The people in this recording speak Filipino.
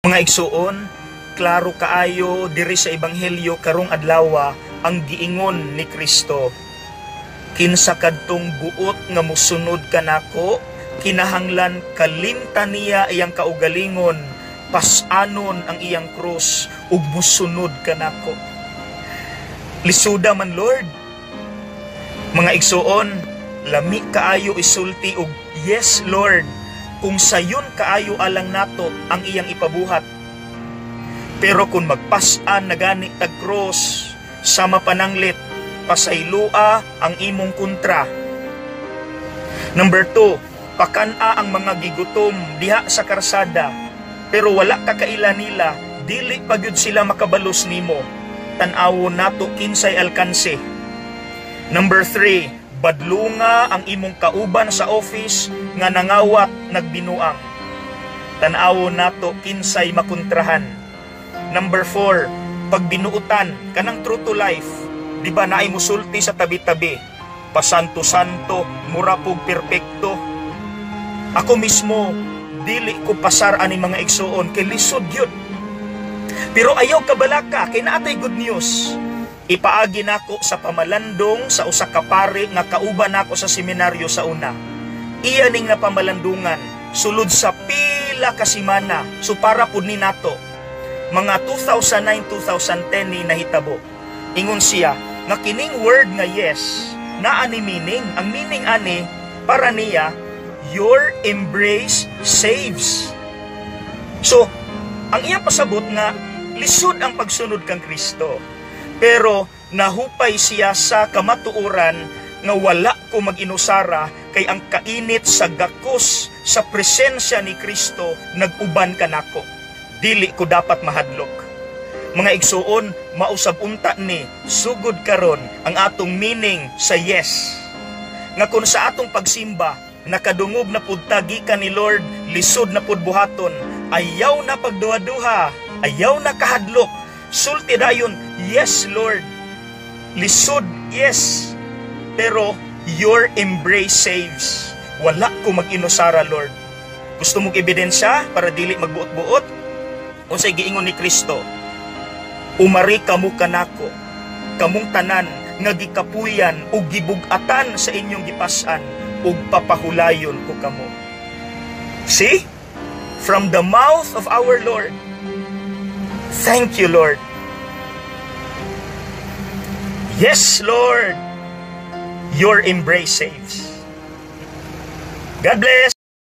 Mga igsuon, klaro kaayo diri sa ebanghelyo karong adlaw ang giingon ni Kristo. Kinsa kadtong buot nga mosunod kanako, kinahanglan kalimtan niya iyang kaugalingon, pasanon ang iyang krus ug mosunod kanako. Lisuda man Lord. Mga igsuon, lami kaayo isulti og yes Lord, kung sayon kaayo alang nato ang iyang ipabuhat. Pero kung magpasan na gani tag cross, sama pananglit, pasaylua ang imong kontra. Number 2, pakana ang mga gigutom diha sa karsada, pero wala ka kaila nila, dili pagyud sila makabalos nimo. Tan-awo nato kinsay alkanse. Number 3, badlunga ang imong kauban sa office nga nangawat nagbinuang. Tan-awo nato kinsay makontrahan. Number 4, pagbinuutan kanang true to life. Di ba naay musulti sa tabi-tabi? Pasanto-santo, mura pug perpekto. Ako mismo, dili ko pasar ani mga igsuon kay lisod yun. Pero ayaw kabalaka kay naatay good news. Ipaagi nako sa pamalandong sa usa ka pari nga kauban nako sa seminaryo sa una. Iya ning nga pamalandungan sulod sa pila ka semana, so para pud ni nato. Mga 2009-2010 ni nahitabo. Ingon siya nga kining word nga yes, naa ni meaning. Ang meaning ani para niya, your embrace saves. So, ang iya pasabot nga lisod ang pagsunod kang Kristo. Pero nahupay siya sa kamatuoran nga wala ko mag-inusara kay ang kainit sa gakos sa presensya ni Kristo nag-uban kanako. Dili ko dapat mahadlok. Mga igsuon, mausab unta ni sugod karon ang atong meaning sa yes. Nga kung sa atong pagsimba nakadungog na pud gikan ni Lord, lisod na pud buhaton, ayaw na pagduha-duha, ayaw na kahadlok. Sulti dayon, yes Lord. Lisod, yes. Pero your embrace saves. Wala ko mag-inusara Lord. Gusto mong ebidensya para dili magbuot-buot? Unsay giingon ni Kristo? Umari kamo kanako, kamong tanan nga gikapuyan ug gibug-atan sa inyong gipas-an ug papahulayon ko kamo. See? From the mouth of our Lord. Thank you, Lord. Yes, Lord. Your embrace saves. God bless.